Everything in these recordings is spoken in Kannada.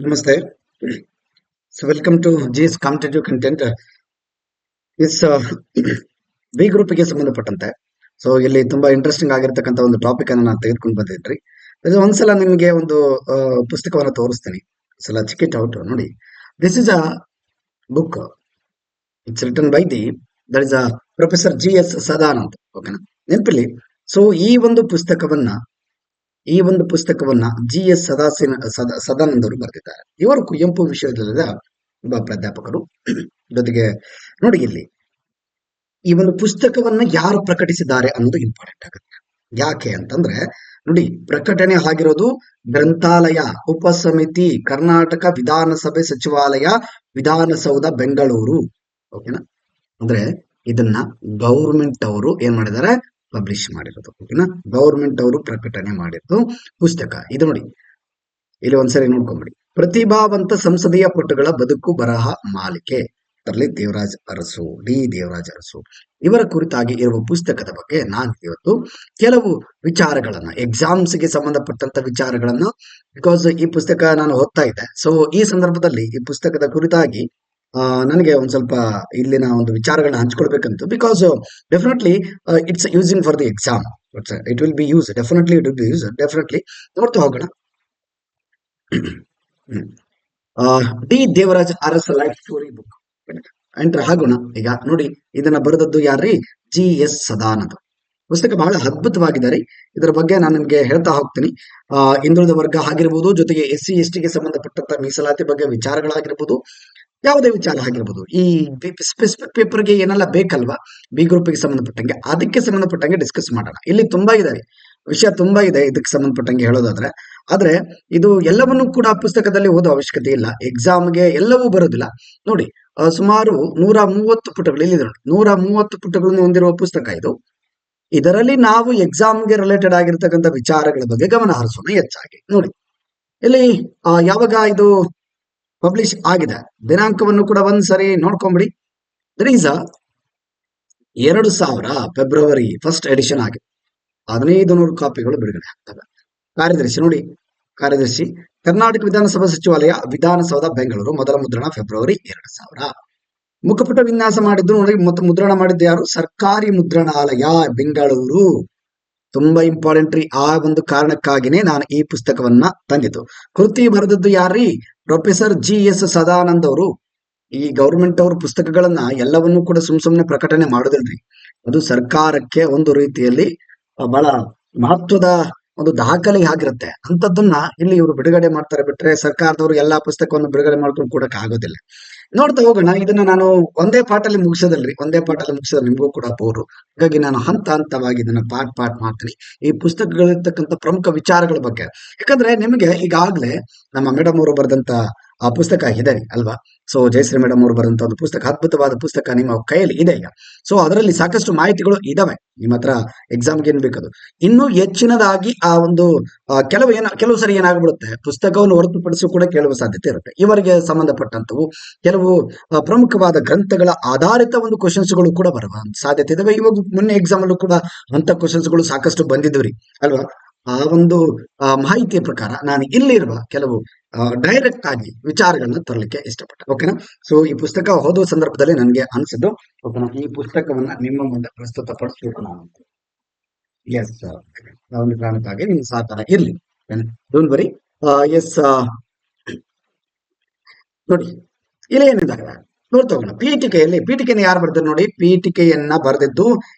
Namaste. So welcome to GS Competitive Content. This B ಗ್ರೂಪ್ಗೆ ಸಂಬಂಧಪಟ್ಟಂತೆ ಸೊ ಇಲ್ಲಿ ತುಂಬಾ ಇಂಟ್ರೆಸ್ಟಿಂಗ್ ಆಗಿರ್ತಕ್ಕಂಥ ಒಂದು ಟಾಪಿಕ್ ಅನ್ನು ನಾನು ತೆಗೆದುಕೊಂಡು ಬಂದಿದ್ರಿ. ಒಂದ್ಸಲ ನಿಮಗೆ ಒಂದು ಪುಸ್ತಕವನ್ನು ತೋರಿಸ್ತೀನಿ. ಸಲ ಚೆಕ್ ಇಟ್ ಔಟ್ ನೋಡಿ. This is a book. It's written by that is a professor GS Sadanand. ಓಕೆನಾ, ನೆನಪಿಲ್ಲಿ. ಸೊ ಈ ಒಂದು ಪುಸ್ತಕವನ್ನ GS ಸದಾನಂದ್ ಅವರು ಬರೆದಿದ್ದಾರೆ. ಇವರು ಕುವೆಂಪು ವಿಶ್ವವಿದ್ಯಾಲಯದ ಒಬ್ಬ ಪ್ರಾಧ್ಯಾಪಕರು. ಜೊತೆಗೆ ನೋಡಿ, ಇಲ್ಲಿ ಈ ಒಂದು ಪುಸ್ತಕವನ್ನ ಯಾರು ಪ್ರಕಟಿಸಿದ್ದಾರೆ ಅನ್ನೋದು ಇಂಪಾರ್ಟೆಂಟ್ ಆಗುತ್ತೆ. ಯಾಕೆ ಅಂತಂದ್ರೆ ನೋಡಿ, ಪ್ರಕಟಣೆ ಆಗಿರೋದು ಗ್ರಂಥಾಲಯ ಉಪಸಮಿತಿ, ಕರ್ನಾಟಕ ವಿಧಾನಸಭೆ ಸಚಿವಾಲಯ, ವಿಧಾನಸೌಧ, ಬೆಂಗಳೂರು. ಓಕೆನಾ, ಅಂದ್ರೆ ಇದನ್ನ ಗೌರ್ಮೆಂಟ್ ಅವರು ಏನ್ ಮಾಡಿದ್ದಾರೆ, ಪಬ್ಲಿಷ್ ಮಾಡಿರೋದು. ಓಕೆನಾ, ಗೌರ್ಮೆಂಟ್ ಅವರು ಪ್ರಕಟಣೆ ಮಾಡಿರೋದು ಪುಸ್ತಕ ಇದು. ನೋಡಿ, ಇಲ್ಲಿ ಒಂದ್ಸರಿ ನೋಡ್ಕೊಂಬಿಡಿ. ಪ್ರತಿಭಾವಂತ ಸಂಸದೀಯ ಪಟುಗಳ ಬದುಕು ಬರಹ ಮಾಲಿಕೆ, ಅದರಲ್ಲಿ ದೇವರಾಜ್ ಅರಸು, ದೇವರಾಜ್ ಅರಸು ಇವರ ಕುರಿತಾಗಿ ಇರುವ ಪುಸ್ತಕದ ಬಗ್ಗೆ ನಾನು ಇವತ್ತು ಕೆಲವು ವಿಚಾರಗಳನ್ನ, ಎಕ್ಸಾಮ್ಸ್ಗೆ ಸಂಬಂಧಪಟ್ಟಂತ ವಿಚಾರಗಳನ್ನ, ಬಿಕಾಸ್ ಈ ಪುಸ್ತಕ ನಾನು ಓದ್ತಾ ಇದ್ದೆ. ಸೊ ಈ ಸಂದರ್ಭದಲ್ಲಿ ಈ ಪುಸ್ತಕದ ಕುರಿತಾಗಿ ನನಗೆ ಒಂದ್ ಸ್ವಲ್ಪ ಇಲ್ಲಿನ ಒಂದು ವಿಚಾರಗಳನ್ನ ಹಂಚ್ಕೊಳ್ಬೇಕಂತ. Because definitely it's using for the exam. It will be use, definitely it will be use, definitely ನೋಡ್ತಾ ಹೋಗೋಣ. Devaraj Urs life story book enter ಆಗೋಣ. ಈಗ ನೋಡಿ, ಇದನ್ನ ಬರೆದದ್ದು ಯಾರ್ರಿ, GS ಸದಾನಂದ್. ಪುಸ್ತಕ ಬಹಳ ಅದ್ಭುತವಾಗಿದ್ದಾರೆ. ಇದರ ಬಗ್ಗೆ ನಾನು ನಿಮ್ಗೆ ಹೇಳ್ತಾ ಹೋಗ್ತೀನಿ. ಹಿಂದುಳಿದ ವರ್ಗ ಆಗಿರ್ಬೋದು, ಜೊತೆಗೆ SC ST ಗೆ ಸಂಬಂಧಪಟ್ಟಂತ ಮೀಸಲಾತಿ ಬಗ್ಗೆ ವಿಚಾರಗಳಾಗಿರ್ಬೋದು, ಯಾವುದೇ ವಿಚಾರ ಆಗಿರ್ಬೋದು, ಈ ಸ್ಪೆಸಿಫಿಕ್ ಪೇಪರ್ಗೆ ಏನೆಲ್ಲ ಬೇಕಲ್ವಾ ಬಿ ಗ್ರೂಪ್ಗೆ ಸಂಬಂಧಪಟ್ಟಂಗೆ, ಅದಕ್ಕೆ ಸಂಬಂಧಪಟ್ಟಂಗೆ ಡಿಸ್ಕಸ್ ಮಾಡೋಣ. ಇಲ್ಲಿ ತುಂಬಾ ಇದೆ, ವಿಷಯ ತುಂಬಾ ಇದೆ ಇದಕ್ಕೆ ಸಂಬಂಧಪಟ್ಟಂಗೆ ಹೇಳೋದಾದ್ರೆ. ಆದ್ರೆ ಇದು ಎಲ್ಲವನ್ನೂ ಕೂಡ ಪುಸ್ತಕದಲ್ಲಿ ಓದೋ ಅವಶ್ಯಕತೆ ಇಲ್ಲ. ಎಕ್ಸಾಮ್ಗೆ ಎಲ್ಲವೂ ಬರೋದಿಲ್ಲ. ನೋಡಿ, ಸುಮಾರು 130 ಪುಟಗಳು ಇಲ್ಲಿ ನೋಡಿ, 130 ಪುಟಗಳನ್ನು ಹೊಂದಿರುವ ಪುಸ್ತಕ ಇದು. ಇದರಲ್ಲಿ ನಾವು ಎಕ್ಸಾಮ್ಗೆ ರಿಲೇಟೆಡ್ ಆಗಿರ್ತಕ್ಕಂಥ ವಿಚಾರಗಳ ಬಗ್ಗೆ ಗಮನ ಹರಿಸೋಣ ಹೆಚ್ಚಾಗಿ. ನೋಡಿ, ಇಲ್ಲಿ ಯಾವಾಗ ಇದು ಪಬ್ಲಿಷ್ ಆಗಿದೆ, ದಿನಾಂಕವನ್ನು ಕೂಡ ಒಂದ್ಸರಿ ನೋಡ್ಕೊಂಬಿಡಿ. That is 2000 February first edition ಆಗಿದೆ. 1500 ಕಾಪಿಗಳು ಬಿಡುಗಡೆ ಆಗ್ತವೆ. ಕಾರ್ಯದರ್ಶಿ ನೋಡಿ, ಕಾರ್ಯದರ್ಶಿ ಕರ್ನಾಟಕ ವಿಧಾನಸಭಾ ಸಚಿವಾಲಯ, ವಿಧಾನಸೌಧ, ಬೆಂಗಳೂರು. ಮೊದಲ ಮುದ್ರಣ ಫೆಬ್ರವರಿ 2000. ಮುಖಪುಟ ವಿನ್ಯಾಸ ಮಾಡಿದ್ದು ನೋಡಿ, ಮತ್ತು ಮುದ್ರಣ ಮಾಡಿದ್ದು ಯಾರು, ಸರ್ಕಾರಿ ಮುದ್ರಣಾಲಯ, ಬೆಂಗಳೂರು. ತುಂಬಾ ಇಂಪಾರ್ಟೆಂಟ್ ರೀ. ಆ ಒಂದು ಕಾರಣಕ್ಕಾಗಿನೇ ನಾನು ಈ ಪುಸ್ತಕವನ್ನ ತಂದಿದ್ದು. ಕೃತಿ ಬರೆದದ್ದು ಯಾರೀ, ಪ್ರೊಫೆಸರ್ GS ಸದಾನಂದ್ ಅವರು. ಈ ಗೌರ್ಮೆಂಟ್ ಅವ್ರ ಪುಸ್ತಕಗಳನ್ನ ಎಲ್ಲವನ್ನೂ ಕೂಡ ಸುಮ್ನೆ ಪ್ರಕಟಣೆ ಮಾಡೋದಿಲ್ರಿ. ಅದು ಸರ್ಕಾರಕ್ಕೆ ಒಂದು ರೀತಿಯಲ್ಲಿ ಬಹಳ ಮಹತ್ವದ ಒಂದು ದಾಖಲೆ ಆಗಿರುತ್ತೆ. ಅಂತದನ್ನ ಇಲ್ಲಿ ಇವರು ಬಿಡುಗಡೆ ಮಾಡ್ತಾರೆ. ಬಿಟ್ರೆ ಸರ್ಕಾರದವರು ಎಲ್ಲಾ ಪುಸ್ತಕವನ್ನು ಬಿಡುಗಡೆ ಮಾಡ್ಕೊಂಡು ಕೊಡಕ್ ಆಗೋದಿಲ್ಲ. ನೋಡ್ತಾ ಹೋಗೋಣ. ಇದನ್ನ ನಾನು ಒಂದೇ ಪಾಠಲ್ಲಿ ಮುಗಿಸೋದಲ್ರಿ, ಒಂದೇ ಪಾಠಲ್ಲಿ ಮುಗಿಸೋದು ನಿಮ್ಗೂ ಕೂಡ ಬೋರು. ಹಾಗಾಗಿ ನಾನು ಹಂತ ಹಂತವಾಗಿ ಇದನ್ನ ಪಾಠ ಮಾಡ್ತೀನಿ, ಈ ಪುಸ್ತಕಗಳಿರ್ತಕ್ಕಂಥ ಪ್ರಮುಖ ವಿಚಾರಗಳ ಬಗ್ಗೆ. ಯಾಕಂದ್ರೆ ನಿಮಗೆ ಈಗಾಗ್ಲೇ ನಮ್ಮ ಮೇಡಮ್ ಅವರು ಬರೆದಂತ ಆ ಪುಸ್ತಕ ಇದೆ ಅಲ್ವಾ. ಸೊ ಜಯಶ್ರೀ ಮೇಡಮ್ ಅವರು ಬರೆದಂತ ಒಂದು ಪುಸ್ತಕ, ಅದ್ಭುತವಾದ ಪುಸ್ತಕ ನಿಮ್ಮ ಕೈಯಲ್ಲಿ ಇದೆ ಈಗ. ಸೊ ಅದರಲ್ಲಿ ಸಾಕಷ್ಟು ಮಾಹಿತಿಗಳು ಇದಾವೆ. ನಿಮ್ಮ ಹತ್ರ ಎಕ್ಸಾಮ್ಗೆ ಏನ್ ಬೇಕದು ಇನ್ನೂ ಹೆಚ್ಚಿನದಾಗಿ ಆ ಒಂದು ಕೆಲವು ಸರಿ ಏನಾಗ್ಬಿಡುತ್ತೆ, ಪುಸ್ತಕವನ್ನು ಹೊರತುಪಡಿಸಿ ಕೂಡ ಕೇಳುವ ಸಾಧ್ಯತೆ ಇರುತ್ತೆ. ಇವರಿಗೆ ಸಂಬಂಧಪಟ್ಟಂತವು ಕೆಲವು ಪ್ರಮುಖವಾದ ಗ್ರಂಥಗಳ ಆಧಾರಿತ ಒಂದು ಕ್ವಶನ್ಸ್ಗಳು ಕೂಡ ಬರುವ ಸಾಧ್ಯತೆ ಇದಾವೆ. ಇವಾಗ ಮೊನ್ನೆ ಎಕ್ಸಾಮ್ ಅಲ್ಲೂ ಕೂಡ ಅಂತ ಕ್ವಶನ್ಸ್ಗಳು ಸಾಕಷ್ಟು ಬಂದಿದ್ವಿ ಅಲ್ವಾ. ಆ ಒಂದು ಮಾಹಿತಿಯ ಪ್ರಕಾರ ನಾನು ಇಲ್ಲಿರುವ ಕೆಲವು ಡೈರೆಕ್ಟ್ ಆಗಿ ವಿಚಾರಗಳನ್ನ ತರಲಿಕ್ಕೆ ಇಷ್ಟಪಟ್ಟೆ. ಓಕೆನಾ. ಸೊ ಈ ಪುಸ್ತಕ ಓದುವ ಸಂದರ್ಭದಲ್ಲಿ ನನಗೆ ಅನಿಸಿದ್ದು, ಓಕೆನಾ, ಈ ಪುಸ್ತಕವನ್ನ ನಿಮ್ಮ ಮುಂದೆ ಪ್ರಸ್ತುತ ಪಡಿಸಬೇಕು ನಾನು. ಎಸ್, ಒಂದು ಕಾರಣಕ್ಕಾಗಿ ನಿಮ್ಮ ಸಹಕಾರ ಇರ್ಲಿ. Don't worry. ಎಸ್, ನೋಡಿ ಇಲ್ಲಿ ಏನಿದೆ ನೋಡ್ತೋಗೋಣ. ಪೀಠಿಕೆಯನ್ನು ಯಾರು ಬರೆದ್ರು ನೋಡಿ, ಪೀಠಿಕೆಯನ್ನ ಬರೆದಿದ್ದು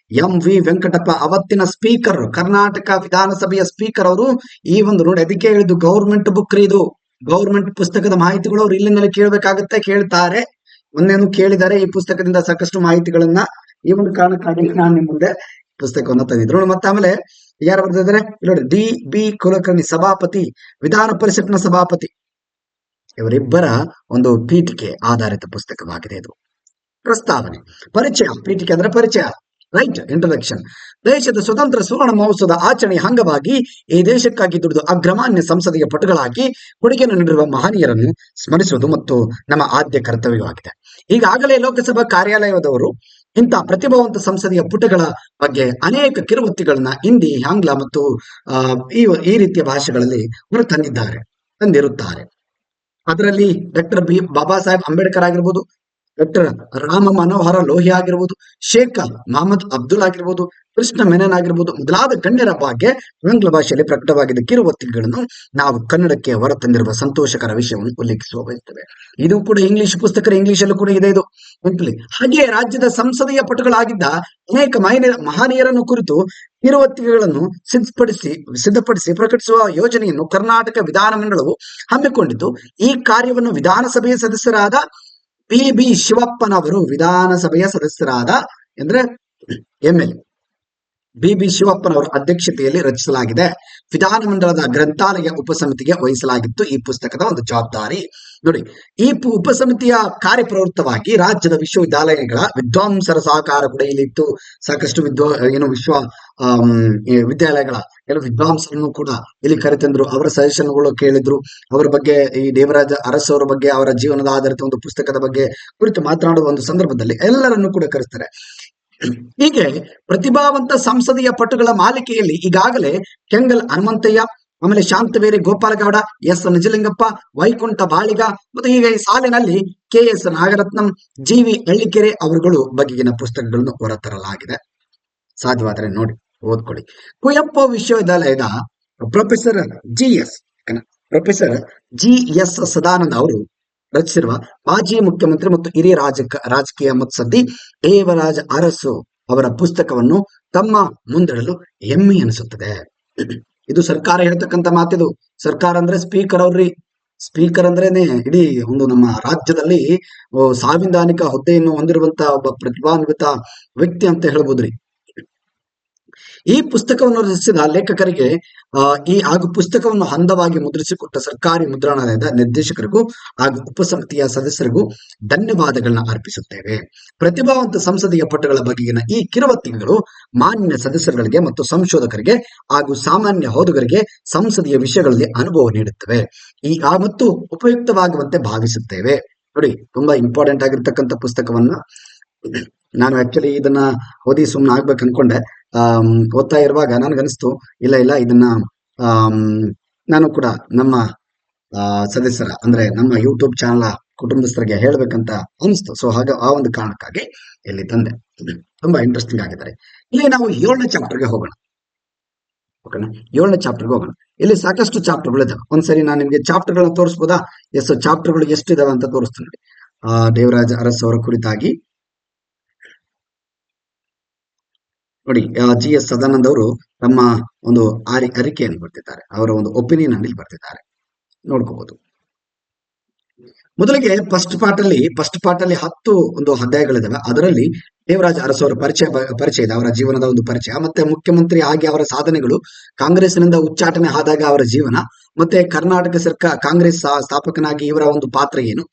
MV ವೆಂಕಟಪ್ಪ, ಅವತ್ತಿನ ಸ್ಪೀಕರ್, ಕರ್ನಾಟಕ ವಿಧಾನಸಭೆಯ ಸ್ಪೀಕರ್ ಅವರು. ಈ ಒಂದು ನೋಡಿ, ಅದಕ್ಕೆ ಹೇಳಿದ್ದು ಗೌರ್ಮೆಂಟ್ ಬುಕ್ ರೀ ಇದು. ಗೌರ್ಮೆಂಟ್ ಪುಸ್ತಕದ ಮಾಹಿತಿಗಳು ಅವ್ರು ಇಲ್ಲಿಂದಲೇ ಕೇಳಬೇಕಾಗುತ್ತೆ, ಕೇಳ್ತಾರೆ. ಒಂದೇನು ಕೇಳಿದ್ದಾರೆ. ಈ ಪುಸ್ತಕದಿಂದ ಸಾಕಷ್ಟು ಮಾಹಿತಿಗಳನ್ನ, ಈ ಒಂದು ಕಾರಣಕ್ಕಾಗಿ ನಾನು ನಿಮ್ಮ ಮುಂದೆ ಪುಸ್ತಕವನ್ನು ತಂದಿದ್ರು. ಮತ್ತೆ ಆಮೇಲೆ ಯಾರು ಬರ್ದಿದ್ದಾರೆ ನೋಡಿ, DB ಕುಲಕರ್ಣಿ, ಸಭಾಪತಿ, ವಿಧಾನ ಪರಿಷತ್ನ ಸಭಾಪತಿ. ಇವರಿಬ್ಬರ ಒಂದು ಪೀಠಿಕೆ ಆಧಾರಿತ ಪುಸ್ತಕವಾಗಿದೆ ಇದು. ಪ್ರಸ್ತಾವನೆ, ಪರಿಚಯ. ಪೀಠಿಕೆ ಅಂದ್ರೆ ಪರಿಚಯ, ರೈಟ್, ಇಂಟ್ರೊಡಕ್ಷನ್. ದೇಶದ ಸ್ವತಂತ್ರ ಸುವರ್ಣ ಮಹೋತ್ಸವದ ಆಚರಣೆಯ ಅಂಗವಾಗಿ ಈ ದೇಶಕ್ಕಾಗಿ ದುಡಿದು ಅಗ್ರಮಾನ್ಯ ಸಂಸದೀಯ ಪಟುಗಳಾಗಿ ಕೊಡುಗೆಯನ್ನು ನೀಡಿರುವ ಮಹನೀಯರನ್ನು ಸ್ಮರಿಸುವುದು ಮತ್ತು ನಮ್ಮ ಆದ್ಯ ಕರ್ತವ್ಯವಾಗಿದೆ. ಈಗಾಗಲೇ ಲೋಕಸಭಾ ಕಾರ್ಯಾಲಯದವರು ಇಂಥ ಪ್ರತಿಭಾವಂತ ಸಂಸದೀಯ ಪುಟಗಳ ಬಗ್ಗೆ ಅನೇಕ ಕಿರುವತ್ತಿಗಳನ್ನ ಹಿಂದಿ, ಆಂಗ್ಲ ಮತ್ತು ಈ ರೀತಿಯ ಭಾಷೆಗಳಲ್ಲಿ ತಂದಿರುತ್ತಾರೆ. ಅದರಲ್ಲಿ ಡಾಕ್ಟರ್ ಬಾಬಾ ಸಾಹೇಬ್ ಅಂಬೇಡ್ಕರ್ ಆಗಿರ್ಬೋದು, ಡಾಕ್ಟರ್ ರಾಮ ಮನೋಹರ ಲೋಹಿಯಾ ಆಗಿರ್ಬೋದು, ಶೇಖ್ ಮಹಮ್ಮದ್ ಅಬ್ದುಲ್ ಆಗಿರ್ಬೋದು, ಕೃಷ್ಣ ಮೆನನ್ ಆಗಿರ್ಬೋದು ಮೊದಲಾದ ಗಣ್ಯರ ಬಗ್ಗೆ ಆಂಗ್ಲ ಭಾಷೆಯಲ್ಲಿ ಪ್ರಕಟವಾಗಿದ್ದ ಕಿರುವತ್ತಿಗೆಗಳನ್ನು ನಾವು ಕನ್ನಡಕ್ಕೆ ಹೊರತಂದಿರುವ ಸಂತೋಷಕರ ವಿಷಯವನ್ನು ಉಲ್ಲೇಖಿಸುವ ಬಯಸ್ತೇವೆ. ಇದು ಕೂಡ ಇಂಗ್ಲಿಷ್ ಪುಸ್ತಕರ ಇಂಗ್ಲಿಷಲ್ಲೂ ಕೂಡ ಇದೆ ಇದು ನೆನಪಲ್ಲಿ. ಹಾಗೆ ರಾಜ್ಯದ ಸಂಸದೀಯ ಪಟುಗಳಾಗಿದ್ದ ಅನೇಕ ಮಹನೀಯರನ್ನು ಕುರಿತು ಕಿರುವತ್ತಿಗೆಗಳನ್ನು ಸಿದ್ಧಪಡಿಸಿ ಪ್ರಕಟಿಸುವ ಯೋಜನೆಯನ್ನು ಕರ್ನಾಟಕ ವಿಧಾನಮಂಡಲವು ಹಮ್ಮಿಕೊಂಡಿದ್ದು, ಈ ಕಾರ್ಯವನ್ನು ವಿಧಾನಸಭೆಯ ಸದಸ್ಯರಾದ ಬಿ ಶಿವಪ್ಪನವರು ವಿಧಾನಸಭೆಯ ಸದಸ್ಯರಾದ ಅಂದ್ರೆ ಎಂಎಲ್ಎ ಬಿ ಶಿವಪ್ಪನವರ ಅಧ್ಯಕ್ಷತೆಯಲ್ಲಿ ರಚಿಸಲಾಗಿದೆ. ವಿಧಾನಮಂಡಲದ ಗ್ರಂಥಾಲಯ ಉಪಸಮಿತಿಗೆ ವಹಿಸಲಾಗಿತ್ತು ಈ ಪುಸ್ತಕದ ಒಂದು ಜವಾಬ್ದಾರಿ. ನೋಡಿ, ಈ ಉಪಸಮಿತಿಯ ಕಾರ್ಯಪ್ರವೃತ್ತವಾಗಿ ರಾಜ್ಯದ ವಿಶ್ವವಿದ್ಯಾಲಯಗಳ ವಿದ್ವಾಂಸರ ಸಹಕಾರ ಕೂಡ ಇಲ್ಲಿ ಇತ್ತು. ಸಾಕಷ್ಟು ವಿಶ್ವ ವಿದ್ಯಾಲಯಗಳ ಕೆಲವು ವಿದ್ವಾಂಸರನ್ನು ಕೂಡ ಇಲ್ಲಿ ಕರೆತಂದ್ರು. ಅವರ ಸಜೆಷನ್ಗಳು ಕೇಳಿದ್ರು. ಅವರ ಬಗ್ಗೆ ಈ ದೇವರಾಜ ಅರಸು ಅವರ ಬಗ್ಗೆ, ಅವರ ಜೀವನದ ಆಧಾರಿತ ಒಂದು ಪುಸ್ತಕದ ಬಗ್ಗೆ ಕುರಿತು ಮಾತನಾಡುವ ಒಂದು ಸಂದರ್ಭದಲ್ಲಿ ಎಲ್ಲರನ್ನೂ ಕೂಡ ಕರೆಸ್ತಾರೆ. ಹೀಗೆ ಪ್ರತಿಭಾವಂತ ಸಂಸದೀಯ ಪಟುಗಳ ಮಾಲಿಕೆಯಲ್ಲಿ ಈಗಾಗಲೇ ಕೆಂಗಲ್ ಹನುಮಂತಯ್ಯ, ಆಮೇಲೆ ಶಾಂತವೇರಿ ಗೋಪಾಲಗೌಡ, ಎಸ್ ನಿಜಲಿಂಗಪ್ಪ, ವೈಕುಂಠ ಬಾಳಿಗ ಮತ್ತು ಈಗ ಈ ಸಾಲಿನಲ್ಲಿ KS ನಾಗರತ್ನಂ, GV ಹಳ್ಳಿಕೆರೆ ಅವರುಗಳು ಬಗೆಗಿನ ಪುಸ್ತಕಗಳನ್ನು ಹೊರತರಲಾಗಿದೆ. ಸಾಧ್ಯವಾದರೆ ನೋಡಿ, ಓದ್ಕೊಳ್ಳಿ. ಕುವೆಂಪು ವಿಶ್ವವಿದ್ಯಾಲಯದ ಪ್ರೊಫೆಸರ್ GS ಸದಾನಂದ ಅವರು ರಚಿಸಿರುವ ಮಾಜಿ ಮುಖ್ಯಮಂತ್ರಿ ಮತ್ತು ಹಿರಿಯ ರಾಜಕೀಯ ಮುತ್ಸದ್ದಿ ದೇವರಾಜ ಅರಸು ಅವರ ಪುಸ್ತಕವನ್ನು ತಮ್ಮ ಮುಂದಿಡಲು ಹೆಮ್ಮೆ ಅನಿಸುತ್ತದೆ. ಇದು ಸರ್ಕಾರ ಹೇಳ್ತಕ್ಕಂಥ ಮಾತಿದು. ಸರ್ಕಾರ ಅಂದ್ರೆ ಸ್ಪೀಕರ್ ಅವ್ರಿ. ಸ್ಪೀಕರ್ ಅಂದ್ರೇನೆ ಇಡೀ ಒಂದು ನಮ್ಮ ರಾಜ್ಯದಲ್ಲಿ ಸಾಂವಿಧಾನಿಕ ಹುದ್ದೆಯನ್ನು ಹೊಂದಿರುವಂತ ಒಬ್ಬ ಪ್ರತಿಭಾನ್ವಿತ ವ್ಯಕ್ತಿ ಅಂತ ಹೇಳ್ಬೋದ್ರಿ. ಈ ಪುಸ್ತಕವನ್ನು ರಚಿಸಿದ ಲೇಖಕರಿಗೆ ಹಾಗೂ ಪುಸ್ತಕವನ್ನು ಹಂದವಾಗಿ ಮುದ್ರಿಸಿಕೊಟ್ಟ ಸರ್ಕಾರಿ ಮುದ್ರಣಾಲಯದ ನಿರ್ದೇಶಕರಿಗೂ ಹಾಗೂ ಉಪಸಮಿತಿಯ ಸದಸ್ಯರಿಗೂ ಧನ್ಯವಾದಗಳನ್ನ ಅರ್ಪಿಸುತ್ತೇವೆ. ಪ್ರತಿಭಾವಂತ ಸಂಸದೀಯ ಪಟುಗಳ ಬಗೆಗಿನ ಈ ಕಿರುವತ್ತಿಗೆಗಳು ಮಾನ್ಯ ಸದಸ್ಯರುಗಳಿಗೆ ಮತ್ತು ಸಂಶೋಧಕರಿಗೆ ಹಾಗೂ ಸಾಮಾನ್ಯ ಓದುಗರಿಗೆ ಸಂಸದೀಯ ವಿಷಯಗಳಲ್ಲಿ ಅನುಭವ ನೀಡುತ್ತವೆ ಮತ್ತು ಉಪಯುಕ್ತವಾಗುವಂತೆ ಭಾವಿಸುತ್ತೇವೆ. ನೋಡಿ, ತುಂಬಾ ಇಂಪಾರ್ಟೆಂಟ್ ಆಗಿರ್ತಕ್ಕಂಥ ಪುಸ್ತಕವನ್ನ ನಾನು ಆಕ್ಚುಲಿ ಇದನ್ನ ಓದಿ ಸುಮ್ಮನೆ ಆಗ್ಬೇಕು ಅನ್ಕೊಂಡೆ. ಓದ್ತಾ ಇರುವಾಗ ನನ್ಗನ್ನಿಸ್ತು, ಇಲ್ಲ ಇದನ್ನ ನಾನು ಕೂಡ ನಮ್ಮ ಸದಸ್ಯರ ಅಂದ್ರೆ ನಮ್ಮ ಯೂಟ್ಯೂಬ್ ಚಾನಲ್ ಕುಟುಂಬಸ್ಥರಿಗೆ ಹೇಳ್ಬೇಕಂತ ಅನಿಸ್ತು. ಸೊ ಹಾಗೆ ಆ ಒಂದು ಕಾರಣಕ್ಕಾಗಿ ಇಲ್ಲಿ ತಂದೆ. ತುಂಬಾ ಇಂಟ್ರೆಸ್ಟಿಂಗ್ ಆಗಿದ್ದಾರೆ. ಇಲ್ಲಿ ನಾವು 7ನೇ ಚಾಪ್ಟರ್ಗೆ ಹೋಗೋಣ. ಓಕೆನಾ, 7ನೇ ಚಾಪ್ಟರ್ಗೆ ಹೋಗೋಣ. ಇಲ್ಲಿ ಸಾಕಷ್ಟು ಚಾಪ್ಟರ್ಗಳು ಇದಾವೆ. ಒಂದ್ಸರಿ ನಾನು ನಿಮ್ಗೆ ಚಾಪ್ಟರ್ಗಳನ್ನ ತೋರಿಸ್ಬೋದಾ? ಚಾಪ್ಟರ್ಗಳು ಎಷ್ಟಿದಾವೆ ಅಂತ ತೋರಿಸ್ತೀನಿ. ದೇವರಾಜ ಅರಸು ಅವರ ಕುರಿತಾಗಿ ನೋಡಿ, GS ಸದಾನಂದ ಅವರು ತಮ್ಮ ಒಂದು ಅರಿಕೆಯನ್ನು ಬರ್ತಿದ್ದಾರೆ, ಅವರ ಒಂದು ಒಪಿನಿಯನ್ ಅಲ್ಲಿ ಬರ್ತಿದ್ದಾರೆ, ನೋಡ್ಕೋಬಹುದು. ಮೊದಲಿಗೆ ಫಸ್ಟ್ ಪಾರ್ಟ್ ಅಲ್ಲಿ 10 ಒಂದು ಅಧ್ಯಾಯಗಳಿದಾವೆ. ಅದರಲ್ಲಿ ದೇವರಾಜ ಅರಸು ಅವರ ಪರಿಚಯ ಇದೆ, ಅವರ ಜೀವನದ ಒಂದು ಪರಿಚಯ, ಮತ್ತೆ ಮುಖ್ಯಮಂತ್ರಿ ಆಗಿ ಅವರ ಸಾಧನೆಗಳು, ಕಾಂಗ್ರೆಸ್ನಿಂದ ಉಚ್ಚಾಟನೆ ಆದಾಗ ಅವರ ಜೀವನ, ಮತ್ತೆ ಕರ್ನಾಟಕ ಕಾಂಗ್ರೆಸ್ ಸ್ಥಾಪಕನಾಗಿ ಇವರ ಒಂದು ಪಾತ್ರ ಏನು,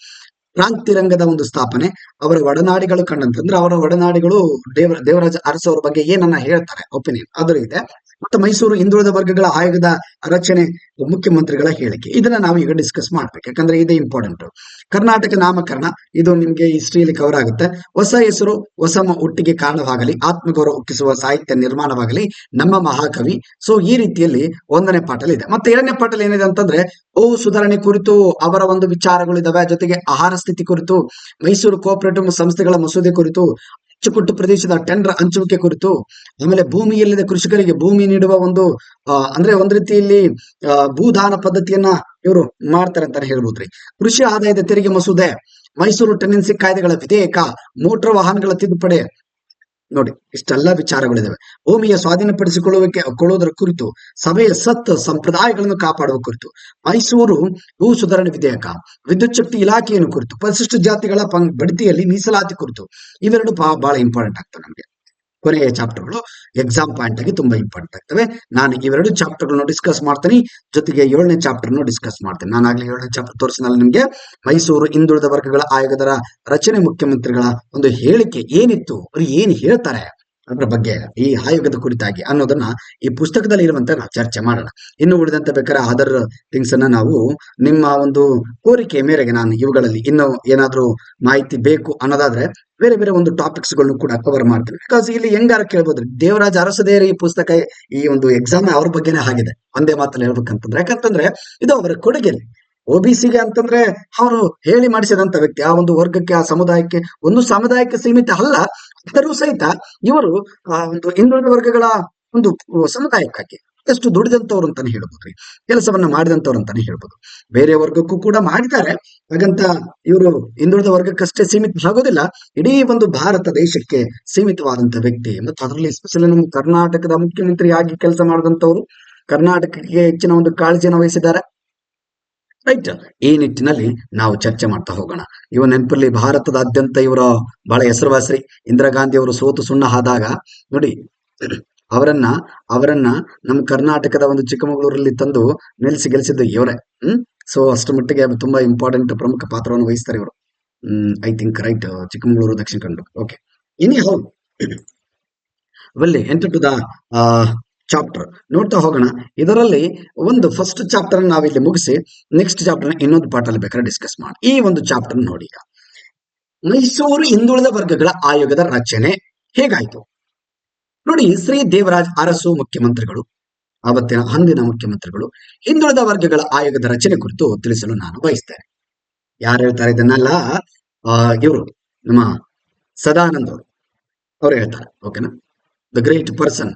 ಕ್ರಾಂತಿ ರಂಗದ ಒಂದು ಸ್ಥಾಪನೆ, ಅವರ ಒಡನಾಡಿಗಳು ಕಂಡಂತಂದ್ರೆ ಅವರ ಒಡನಾಡಿಗಳು ದೇವರಾಜ ಅರಸು ಅವರ ಬಗ್ಗೆ ಏನನ್ನ ಹೇಳ್ತಾರೆ ಒಪಿನಿಯನ್ ಅದರ ಇದೆ. ಮತ್ತೆ ಮೈಸೂರು ಹಿಂದುಳಿದ ವರ್ಗಗಳ ಆಯೋಗದ ರಚನೆ, ಮುಖ್ಯಮಂತ್ರಿಗಳ ಹೇಳಿಕೆ, ಇದನ್ನ ನಾವು ಈಗ ಡಿಸ್ಕಸ್ ಮಾಡ್ಬೇಕು. ಯಾಕಂದ್ರೆ ಇದೇ ಇಂಪಾರ್ಟೆಂಟ್. ಕರ್ನಾಟಕ ನಾಮಕರಣ, ಇದು ನಿಮ್ಗೆ ಹಿಸ್ಟ್ರಿಯಲ್ಲಿ ಕವರ್ ಆಗುತ್ತೆ. ಹೊಸ ಹೆಸರು ಹೊಸ ಹುಟ್ಟಿಗೆ ಕಾರಣವಾಗಲಿ, ಆತ್ಮಗೌರವ ಹುಟ್ಟಿಸುವ ಸಾಹಿತ್ಯ ನಿರ್ಮಾಣವಾಗಲಿ, ನಮ್ಮ ಮಹಾಕವಿ. ಸೊ ಈ ರೀತಿಯಲ್ಲಿ 1ನೇ ಪಾಠಲ್ಲಿ ಇದೆ. ಮತ್ತೆ 2ನೇ ಪಾಠಲ್ಲಿ ಏನಿದೆ ಅಂತಂದ್ರೆ ಭೂ ಸುಧಾರಣೆ ಕುರಿತು ಅವರ ಒಂದು ವಿಚಾರಗಳಿದಾವೆ. ಜೊತೆಗೆ ಆಹಾರ ಸ್ಥಿತಿ ಕುರಿತು, ಮೈಸೂರು ಕೋಆಪರೇಟಿವ್ ಸಂಸ್ಥೆಗಳ ಮಸೂದೆ ಕುರಿತು, ಅಚ್ಚುಕಟ್ಟು ಪ್ರದೇಶದ ಟೆಂಡರ್ ಹಂಚುವಿಕೆ ಕುರಿತು, ಆಮೇಲೆ ಭೂಮಿಯಲ್ಲಿದೆ ಕೃಷಿಕರಿಗೆ ಭೂಮಿ ನೀಡುವ ಒಂದು ಅಂದ್ರೆ ಒಂದ್ ರೀತಿಯಲ್ಲಿ ಭೂದಾನ ಪದ್ಧತಿಯನ್ನ ಇವರು ಮಾಡ್ತಾರೆ ಅಂತಾನೆ ಹೇಳ್ಬೋದ್ರಿ. ಕೃಷಿ ಆದಾಯದ ತೆರಿಗೆ ಮಸೂದೆ, ಮೈಸೂರು ಟೆನೆನ್ಸಿ ಕಾಯ್ದೆಗಳ ವಿಧೇಯಕ, ಮೋಟಾರ್ ವಾಹನಗಳ ತಿದ್ದುಪಡಿ. ನೋಡಿ, ಇಷ್ಟೆಲ್ಲ ವಿಚಾರಗಳಿದಾವೆ. ಭೂಮಿಯ ಸ್ವಾಧೀನಪಡಿಸಿಕೊಳ್ಳುವುದರ ಕುರಿತು, ಸಭೆಯ ಸಂಪ್ರದಾಯಗಳನ್ನು ಕಾಪಾಡುವ ಕುರಿತು, ಮೈಸೂರು ಭೂ ಸುಧಾರಣೆ ವಿಧೇಯಕ, ವಿದ್ಯುತ್ ಶಕ್ತಿ ಇಲಾಖೆಯನ್ನು ಕುರಿತು, ಪರಿಶಿಷ್ಟ ಜಾತಿಗಳ ಬಡ್ತಿಯಲ್ಲಿ ಮೀಸಲಾತಿ ಕುರಿತು. ಇವೆರಡು ಬಹಳ ಇಂಪಾರ್ಟೆಂಟ್ ಆಗ್ತವೆ ನಮಗೆ. ಕೊನೆಯ ಚಾಪ್ಟರ್ಗಳು ಎಕ್ಸಾಮ್ ಪಾಯಿಂಟ್ ಆಗಿ ತುಂಬಾ ಇಂಪಾರ್ಟೆಂಟ್ ಆಗ್ತವೆ. ನಾನು ಇವೆರಡು ಚಾಪ್ಟರ್ಗಳನ್ನು ಡಿಸ್ಕಸ್ ಮಾಡ್ತೀನಿ, ಜೊತೆಗೆ 7ನೇ ಚಾಪ್ಟರ್ನು ಡಿಸ್ಕಸ್ ಮಾಡ್ತೀನಿ. ನಾನಾಗ್ಲೇ 7ನೇ ಚಾಪ್ಟರ್ ತೋರಿಸಿದ್ನಲ್ಲ ನಿಮ್ಗೆ. ಮೈಸೂರು ಹಿಂದುಳಿದ ವರ್ಗಗಳ ಆಯೋಗದ ರಚನೆ, ಮುಖ್ಯಮಂತ್ರಿಗಳ ಒಂದು ಹೇಳಿಕೆ ಏನಿತ್ತು, ಅವ್ರು ಏನ್ ಹೇಳ್ತಾರೆ ಅದರ ಬಗ್ಗೆ, ಈ ಆಯೋಗದ ಕುರಿತಾಗಿ ಅನ್ನೋದನ್ನ ಈ ಪುಸ್ತಕದಲ್ಲಿ ಇರುವಂತ ನಾವು ಚರ್ಚೆ ಮಾಡೋಣ. ಇನ್ನು ಉಳಿದಂತೆ ಬೇಕಾದ್ರೆ ಅದರ್ ಥಿಂಗ್ಸ್ ಅನ್ನ ನಾವು ನಿಮ್ಮ ಒಂದು ಕೋರಿಕೆ ಮೇರೆಗೆ ನಾನು ಇವುಗಳಲ್ಲಿ ಇನ್ನು ಏನಾದ್ರೂ ಮಾಹಿತಿ ಬೇಕು ಅನ್ನೋದಾದ್ರೆ ಬೇರೆ ಬೇರೆ ಒಂದು ಟಾಪಿಕ್ಸ್ ಗಳನ್ನು ಕೂಡ ಕವರ್ ಮಾಡ್ತೀನಿ. ಬಿಕಾಸ್ ಇಲ್ಲಿ ಹೆಂಗಾರ ಕೇಳ್ಬೋದ್ರಿ, ದೇವರಾಜ ಅರಸದೇರಿ ಈ ಪುಸ್ತಕ, ಈ ಒಂದು ಎಕ್ಸಾಮ್ ಅವ್ರ ಬಗ್ಗೆನೇ ಆಗಿದೆ ಒಂದೇ ಮಾತಲ್ಲಿ ಹೇಳ್ಬೇಕಂತಂದ್ರೆ. ಯಾಕಂತಂದ್ರೆ ಇದು ಅವರ ಕೊಡುಗೆ. OBCಗೆ ಅಂತಂದ್ರೆ ಅವರು ಹೇಳಿ ಮಾಡಿಸಿದಂತ ವ್ಯಕ್ತಿ, ಆ ಒಂದು ವರ್ಗಕ್ಕೆ, ಆ ಸಮುದಾಯಕ್ಕೆ, ಒಂದು ಸಮುದಾಯಕ್ಕೆ ಸೀಮಿತ ಅಲ್ಲ, ಆದರೂ ಸಹಿತ ಇವರು ಒಂದು ಹಿಂದುಳಿದ ವರ್ಗಗಳ ಒಂದು ಸಮುದಾಯಕ್ಕಾಗಿ ಎಷ್ಟು ದುಡಿದಂತವ್ರು ಅಂತಾನೆ ಹೇಳ್ಬೋದ್ರಿ, ಕೆಲಸವನ್ನ ಮಾಡಿದಂತವ್ರು ಅಂತಾನೆ ಹೇಳ್ಬೋದು. ಬೇರೆ ವರ್ಗಕ್ಕೂ ಕೂಡ ಮಾಡಿದ್ದಾರೆ, ಹಾಗಂತ ಇವರು ಹಿಂದುಳಿದ ವರ್ಗಕ್ಕಷ್ಟೇ ಸೀಮಿತ ಆಗೋದಿಲ್ಲ, ಇಡೀ ಒಂದು ಭಾರತ ದೇಶಕ್ಕೆ ಸೀಮಿತವಾದಂತ ವ್ಯಕ್ತಿ. ಮತ್ತು ಅದರಲ್ಲಿ ಎಸ್ಪೆಷಲಿ ನಮ್ಮ ಕರ್ನಾಟಕದ ಮುಖ್ಯಮಂತ್ರಿಯಾಗಿ ಕೆಲಸ ಮಾಡಿದಂತವ್ರು, ಕರ್ನಾಟಕಕ್ಕೆ ಹೆಚ್ಚಿನ ಒಂದು ಕಾಳಜಿಯನ್ನು ವಹಿಸಿದ್ದಾರೆ. ರೈಟ್, ಈ ನಿಟ್ಟಿನಲ್ಲಿ ನಾವು ಚರ್ಚೆ ಮಾಡ್ತಾ ಹೋಗೋಣ. ಇವ ನೆನಪಲ್ಲಿ ಭಾರತದಾದ್ಯಂತ ಇವರ ಬಹಳ ಹೆಸರುವಾಸಿ. ಇಂದಿರಾ ಗಾಂಧಿ ಅವರು ಸೋತು ಸುಣ್ಣ ಆದಾಗ ನೋಡಿ, ಅವರನ್ನ ನಮ್ಮ ಕರ್ನಾಟಕದ ಒಂದು ಚಿಕ್ಕಮಗಳೂರಲ್ಲಿ ತಂದು ನಿಲ್ಲಿಸಿ ಗೆಲ್ಲಿಸಿದ್ದು ಇವರೇ. ಸೊ ಅಷ್ಟು ಮಟ್ಟಿಗೆ ತುಂಬಾ ಇಂಪಾರ್ಟೆಂಟ್ ಪ್ರಮುಖ ಪಾತ್ರವನ್ನು ವಹಿಸ್ತಾರೆ ಇವರು. I think right, Chikkamagaluru Dakshina Kannada. Okay, anyhow well enter to the chapter ನೋಡ್ತಾ ಹೋಗೋಣ. ಇದರಲ್ಲಿ ಒಂದು ಫಸ್ಟ್ ಚಾಪ್ಟರ್ ನಾವಿಲ್ಲಿ ಮುಗಿಸಿ ನೆಕ್ಸ್ಟ್ ಚಾಪ್ಟರ್ ಇನ್ನೊಂದು ಪಾರ್ಟ್ ಅಲ್ಲಿ ಬೇಕಾದ್ರೆ ಡಿಸ್ಕಸ್ ಮಾಡಿ. ಈ ಒಂದು ಚಾಪ್ಟರ್ ನೋಡಿ, ಈಗ ಮೈಸೂರು ಹಿಂದುಳಿದ ವರ್ಗಗಳ ಆಯೋಗದ ರಚನೆ ಹೇಗಾಯ್ತು ನೋಡಿ. ಶ್ರೀ ದೇವರಾಜ ಅರಸು ಮುಖ್ಯಮಂತ್ರಿಗಳು, ಆವತ್ತಿನ ಅಂದಿನ ಮುಖ್ಯಮಂತ್ರಿಗಳು ಹಿಂದುಳಿದ ವರ್ಗಗಳ ಆಯೋಗದ ರಚನೆ ಕುರಿತು ತಿಳಿಸಲು ನಾನು ಬಯಸ್ತೇನೆ. ಯಾರು ಹೇಳ್ತಾರೆ ಇದನ್ನೆಲ್ಲ? ಇವರು ನಮ್ಮ ಸದಾನಂದ್ ಅವರು ಹೇಳ್ತಾರೆ. ಓಕೆನಾ, the great person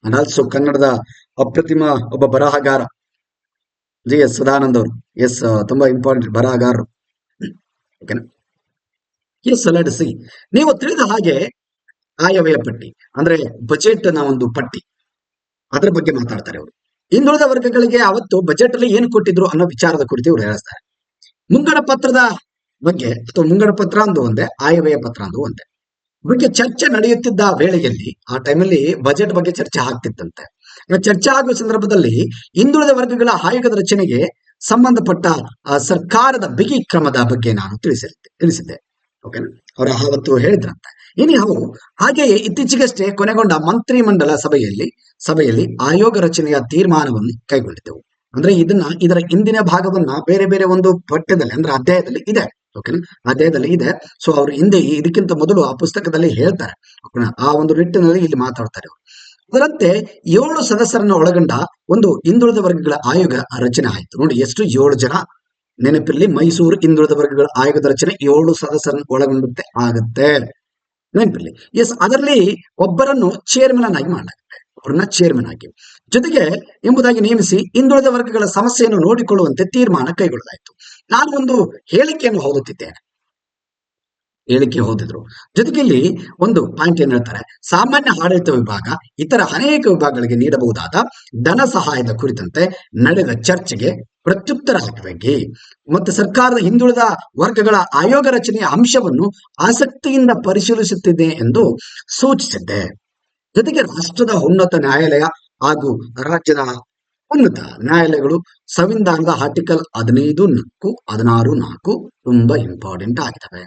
and also ಕನ್ನಡದ ಅಪ್ರತಿಮ ಒಬ್ಬ ಬರಹಗಾರ GS ಸದಾನಂದ್ ಅವರು. ಎಸ್, ತುಂಬಾ ಇಂಪಾರ್ಟೆಂಟ್ ಬರಹಗಾರರು. ಓಕೆನಾ, ಎಸ್ ಸಿ. ನೀವು ತಿಳಿದ ಹಾಗೆ ಆಯವ್ಯಯ ಪಟ್ಟಿ ಅಂದ್ರೆ ಬಜೆಟ್ ನ ಒಂದು ಪಟ್ಟಿ, ಅದರ ಬಗ್ಗೆ ಮಾತಾಡ್ತಾರೆ ಅವರು. ಹಿಂದುಳಿದ ವರ್ಗಗಳಿಗೆ ಅವತ್ತು ಬಜೆಟ್ ಅಲ್ಲಿ ಏನು ಕೊಟ್ಟಿದ್ರು ಅನ್ನೋ ವಿಚಾರದ ಕುರಿತು ಇವರು ಹೇಳ್ತಾರೆ. ಮುಂಗಡ ಪತ್ರದ ಬಗ್ಗೆ, ಅಥವಾ ಮುಂಗಡ ಪತ್ರ ಅಂದು ಒಂದೇ, ಆಯವ್ಯಯ ಪತ್ರ ಅಂದು ಒಂದೇ ಬಗ್ಗೆ ಚರ್ಚೆ ನಡೆಯುತ್ತಿದ್ದ ವೇಳೆಯಲ್ಲಿ, ಆ ಟೈಮಲ್ಲಿ ಬಜೆಟ್ ಬಗ್ಗೆ ಚರ್ಚೆ ಆಗ್ತಿತ್ತಂತೆ. ಚರ್ಚೆ ಆಗುವ ಸಂದರ್ಭದಲ್ಲಿ ಹಿಂದುಳಿದ ವರ್ಗಗಳ ಆಯೋಗದ ರಚನೆಗೆ ಸಂಬಂಧಪಟ್ಟ ಸರ್ಕಾರದ ಬಿಗಿ ಕ್ರಮದ ಬಗ್ಗೆ ನಾನು ತಿಳಿಸಿದ್ದೆ. ಓಕೆನಾ, ಅವರು ಅವತ್ತು ಹೇಳಿದ್ರಂತೆ. ಹಾಗೆಯೇ ಇತ್ತೀಚೆಗಷ್ಟೇ ಕೊನೆಗೊಂಡ ಮಂತ್ರಿಮಂಡಲ ಸಭೆಯಲ್ಲಿ ಆಯೋಗ ರಚನೆಯ ತೀರ್ಮಾನವನ್ನು ಕೈಗೊಂಡಿದ್ದೆವು. ಅಂದ್ರೆ ಇದರ ಹಿಂದಿನ ಭಾಗವನ್ನ ಬೇರೆ ಬೇರೆ ಒಂದು ಪಠ್ಯದಲ್ಲಿ ಅಂದ್ರೆ ಅಧ್ಯಾಯದಲ್ಲಿ ಇದೆ. ಓಕೆನಾ, ಅಧ್ಯಾಯದಲ್ಲಿ ಇದೆ. ಸೊ ಅವರು ಹಿಂದೆ ಇದಕ್ಕಿಂತ ಮೊದಲು ಆ ಪುಸ್ತಕದಲ್ಲಿ ಹೇಳ್ತಾರೆ. ಆ ಒಂದು ನಿಟ್ಟಿನಲ್ಲಿ ಇಲ್ಲಿ ಮಾತಾಡ್ತಾರೆ. ಅದರಂತೆ 7 ಸದಸ್ಯರನ್ನು ಒಳಗೊಂಡ ಒಂದು ಹಿಂದುಳಿದ ವರ್ಗಗಳ ಆಯೋಗ ರಚನೆ ಆಯಿತು. ನೋಡಿ ಎಷ್ಟು, 7 ಜನ. ನೆನಪಿರ್ಲಿ, ಮೈಸೂರು ಹಿಂದುಳಿದ ವರ್ಗಗಳ ಆಯೋಗದ ರಚನೆ 7 ಸದಸ್ಯರನ್ನು ಒಳಗೊಂಡಂತೆ ಆಗತ್ತೆ. ನೆನಪಿರ್ಲಿ. ಎಸ್, ಅದರಲ್ಲಿ ಒಬ್ಬರನ್ನು ಚೇರ್ಮನ್ ಆಗಿ ಮಾಡಲಾಗುತ್ತೆ, ಒಬ್ಬರನ್ನ ಚೇರ್ಮನ್ ಆಗಿ, ಜೊತೆಗೆ ಎಂಬುದಾಗಿ ನೇಮಿಸಿ ಹಿಂದುಳಿದ ವರ್ಗಗಳ ಸಮಸ್ಯೆಯನ್ನು ನೋಡಿಕೊಳ್ಳುವಂತೆ ತೀರ್ಮಾನ ಕೈಗೊಳ್ಳಲಾಯಿತು. ನಾನು ಒಂದು ಹೇಳಿಕೆಯನ್ನು ಓದಿದ್ರು. ಜೊತೆಗೆ ಇಲ್ಲಿ ಒಂದು ಪಾಯಿಂಟ್ ಏನ್ ಹೇಳ್ತಾರೆ, ಸಾಮಾನ್ಯ ಆಡಳಿತ ವಿಭಾಗ ಇತರ ಅನೇಕ ವಿಭಾಗಗಳಿಗೆ ನೀಡಬಹುದಾದ ಧನ ಸಹಾಯದ ಕುರಿತಂತೆ ನಡೆದ ಚರ್ಚೆಗೆ ಪ್ರತ್ಯುತ್ತರವಾಗಿ ಮತ್ತು ಸರ್ಕಾರದ ಹಿಂದುಳಿದ ವರ್ಗಗಳ ಆಯೋಗ ರಚನೆಯ ಅಂಶವನ್ನು ಆಸಕ್ತಿಯಿಂದ ಪರಿಶೀಲಿಸುತ್ತಿದೆ ಎಂದು ಸೂಚಿಸಿದ್ದೆ. ಜೊತೆಗೆ ರಾಷ್ಟ್ರದ ಉನ್ನತ ನ್ಯಾಯಾಲಯ ಹಾಗೂ ರಾಜ್ಯದ ಉನ್ನತ ನ್ಯಾಯಾಲಯಗಳು ಸಂವಿಧಾನದ ಆರ್ಟಿಕಲ್ 15(4), 16(4) ತುಂಬಾ ಇಂಪಾರ್ಟೆಂಟ್ ಆಗಿದ್ದಾವೆ.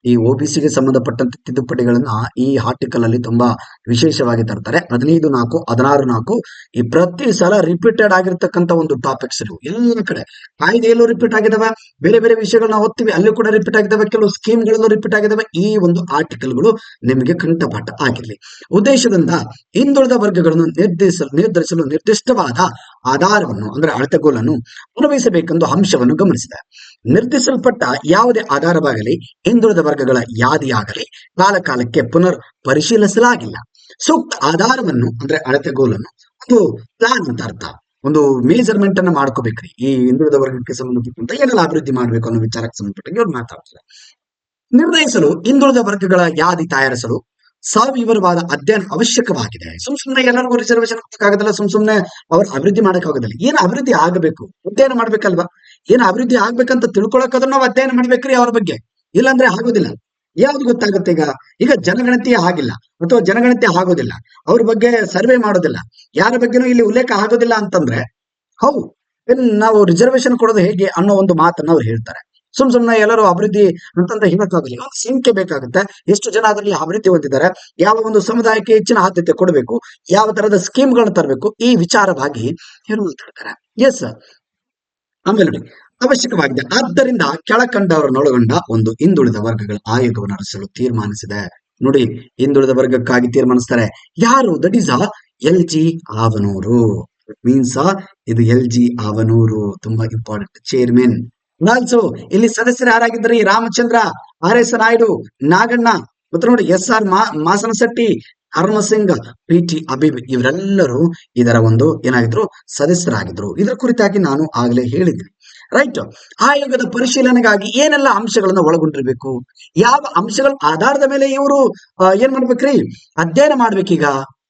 ಈ OBCಗೆ ಸಂಬಂಧಪಟ್ಟಂತೆ ತಿದ್ದುಪಡಿಗಳನ್ನ ಈ ಆರ್ಟಿಕಲ್ ಅಲ್ಲಿ ತುಂಬಾ ವಿಶೇಷವಾಗಿ ತರ್ತಾರೆ. 15(4), 16(4) ಈ ಪ್ರತಿ ಸಲ ರಿಪೀಟೆಡ್ ಆಗಿರ್ತಕ್ಕಂಥ ಒಂದು ಟಾಪಿಕ್ಸ್ ಇವು. ಎಲ್ಲ ಕಡೆ ಕಾಯ್ದೆಯಲ್ಲೂ ರಿಪೀಟ್ ಆಗಿದಾವೆ, ಬೇರೆ ಬೇರೆ ವಿಷಯಗಳನ್ನ ಓದ್ತೀವಿ ಅಲ್ಲೂ ಕೂಡ ರಿಪೀಟ್ ಆಗಿದಾವೆ, ಕೆಲವು ಸ್ಕೀಮ್ಗಳಲ್ಲೂ ರಿಪೀಟ್ ಆಗಿದಾವೆ. ಈ ಒಂದು ಆರ್ಟಿಕಲ್ಗಳು ನಿಮಗೆ ಕಂಠಪಾಠ ಆಗಿರ್ಲಿ. ಉದ್ದೇಶದಿಂದ ಹಿಂದುಳಿದ ವರ್ಗಗಳನ್ನು ನಿರ್ಧರಿಸಲು ನಿರ್ದಿಷ್ಟವಾದ ಆಧಾರವನ್ನು ಅಂದ್ರೆ ಅಳತೆಗೋಲನ್ನು ಅನ್ವಯಿಸಬೇಕೆಂದು ಅಂಶವನ್ನು ಗಮನಿಸಿದೆ. ನಿರ್ಧರಿಸಲ್ಪಟ್ಟ ಯಾವುದೇ ಆಧಾರವಾಗಲಿ ಹಿಂದುಳಿದ ವರ್ಗಗಳ ಯಾದಿಯಾಗಲಿ ಕಾಲಕಾಲಕ್ಕೆ ಪುನರ್ ಪರಿಶೀಲಿಸಲಾಗಿಲ್ಲ. ಸೂಕ್ತ ಆಧಾರವನ್ನು ಅಂದ್ರೆ ಅಳತೆಗೋಲನ್ನು, ಒಂದು ಪ್ಲಾನ್ ಅಂತ ಅರ್ಥ, ಒಂದು ಮೇಜರ್ಮೆಂಟ್ ಅನ್ನ ಮಾಡ್ಕೋಬೇಕ್ರಿ. ಈ ಹಿಂದುಳಿದ ವರ್ಗಕ್ಕೆ ಸಂಬಂಧಪಟ್ಟಂತ ಏನೆಲ್ಲ ಅಭಿವೃದ್ಧಿ ಮಾಡ್ಬೇಕು ಅನ್ನೋ ವಿಚಾರಕ್ಕೆ ಸಂಬಂಧಪಟ್ಟಂಗೆ ಇವ್ರು ಮಾತಾಡ್ತಾರೆ. ನಿರ್ಣಯಿಸಲು ಹಿಂದುಳಿದ ವರ್ಗಗಳ ಯಾದಿ ತಯಾರಿಸಲು ಸವಿವರವಾದ ಅಧ್ಯಯನ ಅವಶ್ಯಕವಾಗಿದೆ. ಸುಮ್ನೆ ಎಲ್ಲರಿಗೂ ರಿಸರ್ವೇಶನ್ ಕೊಡಕ್ಕಾಗದಲ್ಲ, ಸುಮ್ನೆ ಅವ್ರ ಅಭಿವೃದ್ಧಿ ಮಾಡಕ್ಕಾಗೋದಿಲ್ಲ. ಏನ್ ಅಭಿವೃದ್ಧಿ ಆಗಬೇಕು, ಅಧ್ಯಯನ ಮಾಡ್ಬೇಕಲ್ವಾ? ಏನ್ ಅಭಿವೃದ್ಧಿ ಆಗ್ಬೇಕಂತ ತಿಳ್ಕೊಳಕ್ಕಾದ್ರೂ ನಾವು ಅಧ್ಯಯನ ಮಾಡ್ಬೇಕ್ರಿ ಅವ್ರ ಬಗ್ಗೆ, ಇಲ್ಲಾಂದ್ರೆ ಆಗೋದಿಲ್ಲ. ಯಾವ್ದು ಗೊತ್ತಾಗುತ್ತೆ? ಈಗ ಜನಗಣತಿ ಆಗಿಲ್ಲ ಅಥವಾ ಜನಗಣತಿ ಆಗೋದಿಲ್ಲ, ಅವ್ರ ಬಗ್ಗೆ ಸರ್ವೆ ಮಾಡೋದಿಲ್ಲ, ಯಾರ ಬಗ್ಗೆನೂ ಇಲ್ಲಿ ಉಲ್ಲೇಖ ಆಗೋದಿಲ್ಲ ಅಂತಂದ್ರೆ ನಾವು ರಿಸರ್ವೇಶನ್ ಕೊಡೋದು ಹೇಗೆ ಅನ್ನೋ ಒಂದು ಮಾತನ್ನ ಅವ್ರು ಹೇಳ್ತಾರೆ. ಸುಮ್ನೆ ಎಲ್ಲರೂ ಅಭಿವೃದ್ಧಿ ಅಂತಂದ್ರೆ ಹೇಳಕ್ಕಾಗಲ್ಲ. ಸಂಖ್ಯೆ ಬೇಕಾಗುತ್ತೆ, ಎಷ್ಟು ಜನ ಅದರಲ್ಲಿ ಅಭಿವೃದ್ಧಿ ಹೊಂದಿದ್ದಾರೆ, ಯಾವ ಒಂದು ಸಮುದಾಯಕ್ಕೆ ಹೆಚ್ಚಿನ ಆದ್ಯತೆ ಕೊಡಬೇಕು, ಯಾವ ತರದ ಸ್ಕೀಮ್ಗಳನ್ನ ತರಬೇಕು, ಈ ವಿಚಾರವಾಗಿ ಹೇಳ್ತಾರೆ. ಎಸ್, ಆಮೇಲೆ ನೋಡಿ, ಅವಶ್ಯಕವಾಗಿದೆ. ಆದ್ದರಿಂದ ಕೆಳಕಂಡವರನ್ನೊಳಗೊಂಡ ಒಂದು ಹಿಂದುಳಿದ ವರ್ಗಗಳ ಆಯೋಗವನ್ನು ರಚಿಸಲು ತೀರ್ಮಾನಿಸಿದೆ. ನೋಡಿ, ಹಿಂದುಳಿದ ವರ್ಗಕ್ಕಾಗಿ ತೀರ್ಮಾನಿಸ್ತಾರೆ ಯಾರು? That is LG Havanur. Means ಇದು LG ಅವನೂರು ತುಂಬಾ ಇಂಪಾರ್ಟೆಂಟ್ ಚೇರ್ಮನ್. ಆಲ್ಸೋ ಇಲ್ಲಿ ಸದಸ್ಯರು ಯಾರಾಗಿದ್ದರೆ ರಾಮಚಂದ್ರ, RS ನಾಯ್ಡು, ನಾಗಣ್ಣ ಮತ್ತು ನೋಡಿ SR ಮಾಸನಶೆಟ್ಟಿ, ಅರುಣ ಸಿಂಗ್, PT ಅಬೀಬ್ ಇವರೆಲ್ಲರೂ ಇದರ ಒಂದು ಏನಾಗಿದ್ರು ಸದಸ್ಯರಾಗಿದ್ರು. ಇದರ ಕುರಿತಾಗಿ ನಾನು ಆಗಲೇ ಹೇಳಿದ್ದೀನಿ. ರೈಟ್. ಆಯೋಗದ ಪರಿಶೀಲನೆಗಾಗಿ ಏನೆಲ್ಲ ಅಂಶಗಳನ್ನು ಒಳಗೊಂಡಿರ್ಬೇಕು, ಯಾವ ಅಂಶಗಳ ಆಧಾರದ ಮೇಲೆ ಇವರು ಏನ್ ಮಾಡ್ಬೇಕ್ರಿ ಅಧ್ಯಯನ ಮಾಡ್ಬೇಕೀಗ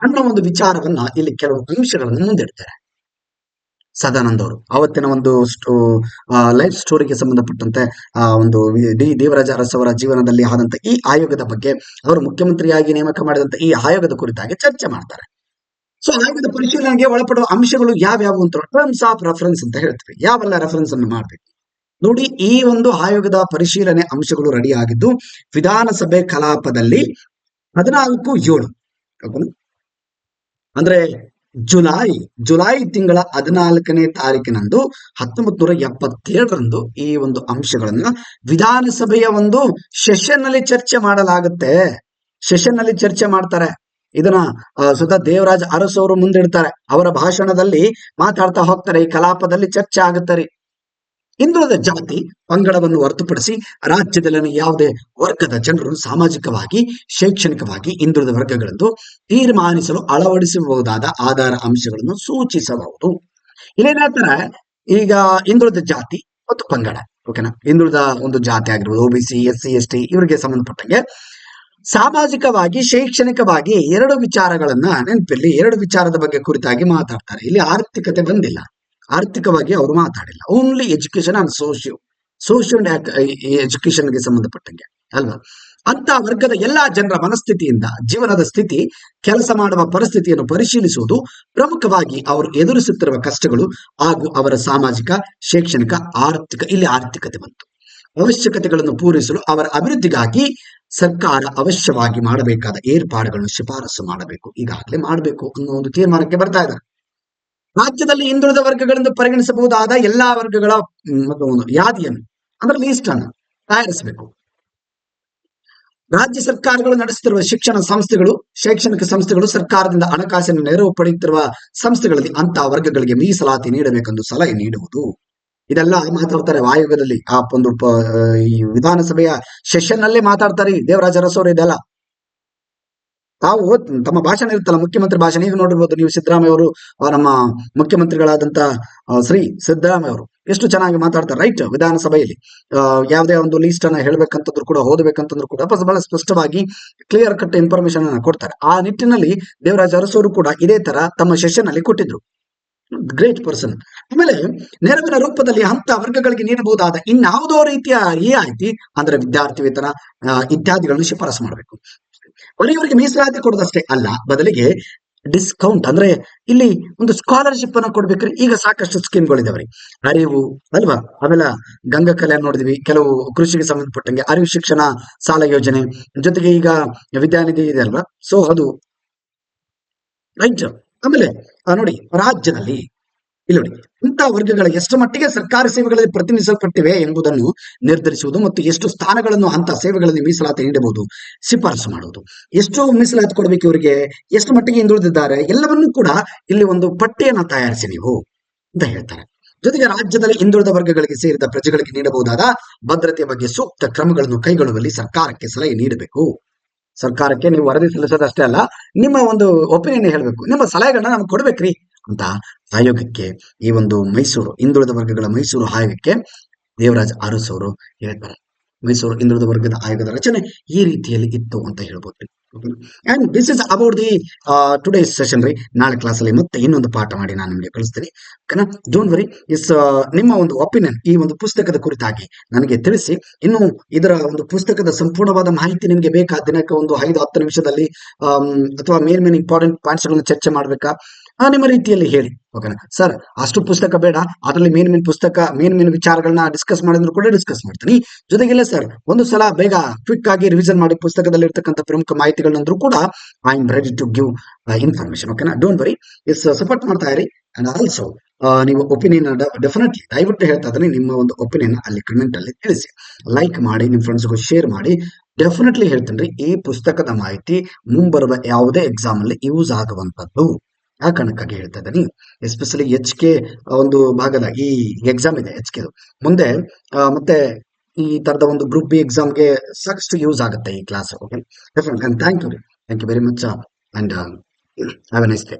ಅನ್ನೋ ಒಂದು ವಿಚಾರವನ್ನ ಇಲ್ಲಿ ಕೆಲವು ಅಂಶಗಳನ್ನು ಮುಂದಿಡ್ತಾರೆ. ಸದಾನಂದ ಅವರು ಅವತ್ತಿನ ಒಂದು ಲೈಫ್ ಸ್ಟೋರಿಗೆ ಸಂಬಂಧಪಟ್ಟಂತೆ ಒಂದು ದೇವರಾಜ ಅರಸು ಅವರ ಜೀವನದಲ್ಲಿ ಆದಂತ ಈ ಆಯೋಗದ ಬಗ್ಗೆ, ಅವರು ಮುಖ್ಯಮಂತ್ರಿಯಾಗಿ ನೇಮಕ ಮಾಡಿದಂತ ಈ ಆಯೋಗದ ಕುರಿತಾಗಿ ಚರ್ಚೆ ಮಾಡ್ತಾರೆ. ಸೊ ಆಯೋಗದ ಪರಿಶೀಲನೆಗೆ ಒಳಪಡುವ ಅಂಶಗಳು ಯಾವ್ಯಾವು ಅಂತ ಟರ್ಮ್ಸ್ ಆಫ್ ರೆಫರೆನ್ಸ್ ಅಂತ ಹೇಳ್ತೀವಿ. ಯಾವೆಲ್ಲ ರೆಫರೆನ್ಸ್ ಅನ್ನು ಮಾಡ್ಬೇಕು ನೋಡಿ. ಈ ಒಂದು ಆಯೋಗದ ಪರಿಶೀಲನೆ ಅಂಶಗಳು ರೆಡಿ ಆಗಿದ್ದು ವಿಧಾನಸಭೆ ಕಲಾಪದಲ್ಲಿ 14/7 ಅಂದ್ರೆ ಜುಲೈ ತಿಂಗಳ 14ನೇ ತಾರೀಕಿನಂದು 1977ರಂದು ಈ ಒಂದು ಅಂಶಗಳನ್ನ ವಿಧಾನಸಭೆಯ ಒಂದು ಸೆಷನ್ ನಲ್ಲಿ ಚರ್ಚೆ ಮಾಡಲಾಗುತ್ತೆ. ಸೆಷನ್ ನಲ್ಲಿ ಚರ್ಚೆ ಮಾಡ್ತಾರೆ. ಇದನ್ನ ಸ್ವತಃ ದೇವರಾಜ ಅರಸು ಅವರು ಮುಂದಿಡ್ತಾರೆ. ಅವರ ಭಾಷಣದಲ್ಲಿ ಮಾತಾಡ್ತಾ ಹೋಗ್ತಾರೆ. ಈ ಕಲಾಪದಲ್ಲಿ ಚರ್ಚೆ ಆಗುತ್ತಾರೆ. ಹಿಂದುಳಿದ ಜಾತಿ ಪಂಗಡವನ್ನು ಹೊರತುಪಡಿಸಿ ರಾಜ್ಯದಲ್ಲಿನ ಯಾವುದೇ ವರ್ಗದ ಜನರು ಸಾಮಾಜಿಕವಾಗಿ, ಶೈಕ್ಷಣಿಕವಾಗಿ ಹಿಂದುಳಿದ ವರ್ಗಗಳೆಂದು ತೀರ್ಮಾನಿಸಲು ಅಳವಡಿಸಬಹುದಾದ ಆಧಾರ ಅಂಶಗಳನ್ನು ಸೂಚಿಸಬಹುದು. ಇಲ್ಲೇನ್ ಹೇಳ್ತಾರೆ, ಈಗ ಹಿಂದುಳಿದ ಜಾತಿ ಮತ್ತು ಪಂಗಡ, ಓಕೆನಾ, ಹಿಂದುಳಿದ ಒಂದು ಜಾತಿ ಆಗಿರ್ಬೋದು, OBC, SC, ST ಇವರಿಗೆ ಸಂಬಂಧಪಟ್ಟಂಗೆ ಸಾಮಾಜಿಕವಾಗಿ, ಶೈಕ್ಷಣಿಕವಾಗಿ 2 ವಿಚಾರಗಳನ್ನ ನೆನಪಿರ್ಲಿ. 2 ವಿಚಾರದ ಬಗ್ಗೆ ಕುರಿತಾಗಿ ಮಾತಾಡ್ತಾರೆ. ಇಲ್ಲಿ ಆರ್ಥಿಕತೆ ಬಂದಿಲ್ಲ, ಆರ್ಥಿಕವಾಗಿ ಅವರು ಮಾತಾಡಿಲ್ಲ. ಓನ್ಲಿ ಎಜುಕೇಶನ್ ಅಂಡ್ ಸೋಷಿಯಲ್ ಎಜುಕೇಶನ್ಗೆ ಸಂಬಂಧಪಟ್ಟಂಗೆ ಅಲ್ವಾ. ಅಂತ ವರ್ಗದ ಎಲ್ಲಾ ಜನರ ಮನಸ್ಥಿತಿಯಿಂದ, ಜೀವನದ ಸ್ಥಿತಿ, ಕೆಲಸ ಮಾಡುವ ಪರಿಸ್ಥಿತಿಯನ್ನು ಪರಿಶೀಲಿಸುವುದು, ಪ್ರಮುಖವಾಗಿ ಅವರು ಎದುರಿಸುತ್ತಿರುವ ಕಷ್ಟಗಳು ಹಾಗೂ ಅವರ ಸಾಮಾಜಿಕ, ಶೈಕ್ಷಣಿಕ, ಇಲ್ಲಿ ಆರ್ಥಿಕತೆ ಬಂತು. ಅವಶ್ಯಕತೆಗಳನ್ನು ಪೂರೈಸಲು ಅವರ ಅಭಿವೃದ್ಧಿಗಾಗಿ ಸರ್ಕಾರ ಅವಶ್ಯವಾಗಿ ಮಾಡಬೇಕಾದ ಏರ್ಪಾಡುಗಳನ್ನು ಶಿಫಾರಸು ಮಾಡಬೇಕು, ಈಗಾಗಲೇ ಮಾಡಬೇಕು ಅನ್ನೋ ಒಂದು ತೀರ್ಮಾನಕ್ಕೆ ಬರ್ತಾ ಇದ್ದಾರೆ. ರಾಜ್ಯದಲ್ಲಿ ಹಿಂದುಳಿದ ವರ್ಗಗಳೆಂದು ಪರಿಗಣಿಸಬಹುದಾದ ಎಲ್ಲಾ ವರ್ಗಗಳ ಒಂದು ಯಾದಿಯನ್ನು, ಅಂದ್ರೆ ಲೀಸ್ಟ್ ಅನ್ನು ತಯಾರಿಸಬೇಕು. ರಾಜ್ಯ ಸರ್ಕಾರಗಳು ನಡೆಸುತ್ತಿರುವ ಶಿಕ್ಷಣ ಸಂಸ್ಥೆಗಳು, ಶೈಕ್ಷಣಿಕ ಸಂಸ್ಥೆಗಳು, ಸರ್ಕಾರದಿಂದ ಹಣಕಾಸಿನ ನೆರವು ಪಡೆಯುತ್ತಿರುವ ಸಂಸ್ಥೆಗಳಲ್ಲಿ ಅಂತಹ ವರ್ಗಗಳಿಗೆ ಮೀಸಲಾತಿ ನೀಡಬೇಕೆಂದು ಸಲಹೆ ನೀಡುವುದು. ಇದೆಲ್ಲ ಮಾತಾಡ್ತಾರೆ ಆಯೋಗದಲ್ಲಿ. ಆ ಒಂದು ಈ ವಿಧಾನಸಭೆಯ ಸೆಷನ್ ನಲ್ಲೇ ಮಾತಾಡ್ತಾರೆ ದೇವರಾಜ ಅರಸು ಅವರು. ಇದೆಲ್ಲ ತಾವು ತಮ್ಮ ಭಾಷಣ ಇರುತ್ತಲ್ಲ, ಮುಖ್ಯಮಂತ್ರಿ ಭಾಷಣ, ಈಗ ನೋಡಿರ್ಬೋದು ನೀವು. ಸಿದ್ದರಾಮಯ್ಯ ಅವರು, ನಮ್ಮ ಮುಖ್ಯಮಂತ್ರಿಗಳಾದಂತ ಶ್ರೀ ಸಿದ್ದರಾಮಯ್ಯ ಅವರು ಎಷ್ಟು ಚೆನ್ನಾಗಿ ಮಾತಾಡ್ತಾರೆ ರೈಟ್. ವಿಧಾನಸಭೆಯಲ್ಲಿ ಯಾವುದೇ ಒಂದು ಲೀಸ್ಟ್ ಅನ್ನ ಹೇಳ್ಬೇಕಂತಂದ್ರು ಕೂಡ, ಓದಬೇಕಂತಂದ್ರು ಕೂಡ ಬಹಳ ಸ್ಪಷ್ಟವಾಗಿ ಕ್ಲಿಯರ್ ಕಟ್ ಇನ್ಫಾರ್ಮೇಶನ್ ಅನ್ನ ಕೊಡ್ತಾರೆ. ಆ ನಿಟ್ಟಿನಲ್ಲಿ ದೇವರಾಜ ಅರಸು ಅವರು ಕೂಡ ಇದೇ ತರ ತಮ್ಮ ಸೆಷನ್ ಅಲ್ಲಿ ಕೊಟ್ಟಿದ್ರು. Great person. ಆಮೇಲೆ ನೆರವಿನ ರೂಪದಲ್ಲಿ ಅಂತ ವರ್ಗಗಳಿಗೆ ನೀಡಬಹುದಾದ ಇನ್ಯಾವುದೋ ರೀತಿಯ ರಿಯಾಯಿತಿ, ಅಂದ್ರೆ ವಿದ್ಯಾರ್ಥಿ ವೇತನ ಇತ್ಯಾದಿಗಳನ್ನು ಶಿಫಾರಸು ಮಾಡಬೇಕು. ಬರೀವರಿಗೆ ಮೀಸಲಾತಿ ಕೊಡೋದಷ್ಟೇ ಅಲ್ಲ, ಬದಲಿಗೆ ಡಿಸ್ಕೌಂಟ್, ಅಂದ್ರೆ ಇಲ್ಲಿ ಒಂದು ಸ್ಕಾಲರ್ಶಿಪ್ ಅನ್ನು ಕೊಡ್ಬೇಕ್ರಿ. ಈಗ ಸಾಕಷ್ಟು ಸ್ಕೀಮ್ಗಳಿದಾವ್ರಿ, ಅರಿವು ಅಲ್ವಾ, ಆಮೇಲೆ ಗಂಗಾ ಕಲ್ಯಾಣ ನೋಡಿದ್ವಿ, ಕೆಲವು ಕೃಷಿಗೆ ಸಂಬಂಧಪಟ್ಟಂಗೆ ಅರಿವು ಶಿಕ್ಷಣ ಸಾಲ ಯೋಜನೆ, ಜೊತೆಗೆ ಈಗ ವಿದ್ಯಾನಿಧಿ ಇದೆ ಅಲ್ವಾ, ಸೊ ಅದು ರೈಟ್. ಆಮೇಲೆ ನೋಡಿ, ರಾಜ್ಯದಲ್ಲಿ ಇಲ್ಲಿ ನೋಡಿ, ಇಂತಹ ವರ್ಗಗಳ ಎಷ್ಟು ಮಟ್ಟಿಗೆ ಸರ್ಕಾರಿ ಸೇವೆಗಳಲ್ಲಿ ಪ್ರತಿನಿಧಿಸಲ್ಪಟ್ಟಿವೆ ಎಂಬುದನ್ನು ನಿರ್ಧರಿಸುವುದು ಮತ್ತು ಎಷ್ಟು ಸ್ಥಾನಗಳನ್ನು ಅಂತ ಸೇವೆಗಳಲ್ಲಿ ಮೀಸಲಾತಿ ನೀಡಬಹುದು ಶಿಫಾರಸು ಮಾಡುವುದು. ಎಷ್ಟು ಮೀಸಲಾತಿ ಕೊಡಬೇಕು ಇವರಿಗೆ, ಎಷ್ಟು ಮಟ್ಟಿಗೆ ಹಿಂದುಳಿದಿದ್ದಾರೆ, ಎಲ್ಲವನ್ನೂ ಕೂಡ ಇಲ್ಲಿ ಒಂದು ಪಟ್ಟಿಯನ್ನು ತಯಾರಿಸಿ ನೀವು ಅಂತ ಹೇಳ್ತಾರೆ. ಜೊತೆಗೆ ರಾಜ್ಯದಲ್ಲಿ ಹಿಂದುಳಿದ ವರ್ಗಗಳಿಗೆ ಸೇರಿದ ಪ್ರಜೆಗಳಿಗೆ ನೀಡಬಹುದಾದ ಭದ್ರತೆಯ ಬಗ್ಗೆ ಸೂಕ್ತ ಕ್ರಮಗಳನ್ನು ಕೈಗೊಳ್ಳುವಲ್ಲಿ ಸರ್ಕಾರಕ್ಕೆ ಸಲಹೆ ನೀಡಬೇಕು. ಸರ್ಕಾರಕ್ಕೆ ನೀವು ವರದಿ ಸಲ್ಲಿಸೋದಷ್ಟೇ ಅಲ್ಲ, ನಿಮ್ಮ ಒಂದು ಒಪಿನಿಯನ್ ಹೇಳಬೇಕು, ನಿಮ್ಮ ಸಲಹೆಗಳನ್ನ ನಮ್ಗೆ ಕೊಡ್ಬೇಕ್ರಿ ಅಂತ ಆಯೋಗಕ್ಕೆ, ಈ ಒಂದು ಮೈಸೂರು ಹಿಂದುಳಿದ ವರ್ಗಗಳ ಮೈಸೂರು ಆಯೋಗಕ್ಕೆ ದೇವರಾಜ ಅರಸು ಅವರು ಹೇಳ್ತಾರೆ. ಮೈಸೂರು ಹಿಂದುಳಿದ ವರ್ಗದ ಆಯೋಗದ ರಚನೆ ಈ ರೀತಿಯಲ್ಲಿ ಇತ್ತು ಅಂತ ಹೇಳ್ಬೋದು. And this is about the today's session ರೀ. ನಾಳೆ ಕ್ಲಾಸಲ್ಲಿ ಮತ್ತೆ ಇನ್ನೊಂದು ಪಾಠ ಮಾಡಿ ನಾನು ನಿಮಗೆ ಕಳಿಸ್ತೀನಿ. ಓಕೆನಾ, ಡೋಂಟ್ ವರಿ. ನಿಮ್ಮ ಒಂದು ಒಪಿನಿಯನ್ ಈ ಒಂದು ಪುಸ್ತಕದ ಕುರಿತಾಗಿ ನನಗೆ ತಿಳಿಸಿ. ಇನ್ನು ಇದರ ಒಂದು ಪುಸ್ತಕದ ಸಂಪೂರ್ಣವಾದ ಮಾಹಿತಿ ನಿಮಗೆ ಬೇಕಾ, ದಿನಕ್ಕೆ ಒಂದು 5-10 ನಿಮಿಷದಲ್ಲಿ ಅಥವಾ ಮೇನ್ ಇಂಪಾರ್ಟೆಂಟ್ ಪಾಯಿಂಟ್ಸ್ ಗಳನ್ನು ಚರ್ಚೆ ಮಾಡ್ಬೇಕಾ, ನಿಮ್ಮ ರೀತಿಯಲ್ಲಿ ಹೇಳಿ. ಓಕೆನಾ ಸರ್, ಅಷ್ಟು ಪುಸ್ತಕ ಬೇಡ, ಅದರಲ್ಲಿ ಮೇನ್ ವಿಚಾರಗಳನ್ನ ಡಿಸ್ಕಸ್ ಮಾಡಿದ್ರು ಕೂಡ ಡಿಸ್ಕಸ್ ಮಾಡ್ತೀನಿ. ಜೊತೆಗಿಲ್ಲ ಸರ್, ಒಂದು ಸಲ ಬೇಗ ಕ್ವಿಕ್ ಆಗಿ ರಿವಿಷನ್ ಮಾಡಿ ಪುಸ್ತಕದಲ್ಲಿ ಇರ್ತಕ್ಕಂಥ ಪ್ರಮುಖ ಮಾಹಿತಿಗಳಂದ್ರೂ ಕೂಡ I am ready to give information. ಓಕೆನಾ, ಡೋಂಟ್ ವರಿ. ಸಪೋರ್ಟ್ ಮಾಡ್ತಾ ಇರಿ. ಅಂಡ್ ಆಲ್ಸೋ ನೀವು ಒಪಿನಿಯನ್ ಡೆಫಿನೆಟ್ಲಿ ದಯವಿಟ್ಟು ಹೇಳ್ತಾ ಇದ್ದೀನಿ, ನಿಮ್ಮ ಒಂದು ಒಪಿನಿಯನ್ ಅಲ್ಲಿ ಕಮೆಂಟ್ ಅಲ್ಲಿ ತಿಳಿಸಿ, ಲೈಕ್ ಮಾಡಿ, ನಿಮ್ಮ ಫ್ರೆಂಡ್ಸ್ಗೂ ಶೇರ್ ಮಾಡಿ. ಡೆಫಿನೆಟ್ಲಿ ಹೇಳ್ತೀನಿ, ಈ ಪುಸ್ತಕದ ಮಾಹಿತಿ ಮುಂಬರುವ ಯಾವುದೇ ಎಕ್ಸಾಮ್ ಅಲ್ಲಿ ಯೂಸ್ ಆಗುವಂತದ್ದು. ಆ ಕಾರಣಕ್ಕಾಗಿ ಹೇಳ್ತಾ ಇದ್ದೀನಿ. ಎಸ್ಪೆಷಲಿ ಎಚ್ ಕೆ ಒಂದು ಭಾಗದ ಈ ಎಕ್ಸಾಮ್ ಇದೆ ಎಚ್ ಕೆ ಮುಂದೆ ಮತ್ತೆ ಈ ತರದ ಒಂದು ಗ್ರೂಪ್ ಬಿ ಎಕ್ಸಾಮ್ಗೆ ಸಾಕಷ್ಟು ಯೂಸ್ ಆಗುತ್ತೆ ಈ class. Okay, thank you very much and have a nice day.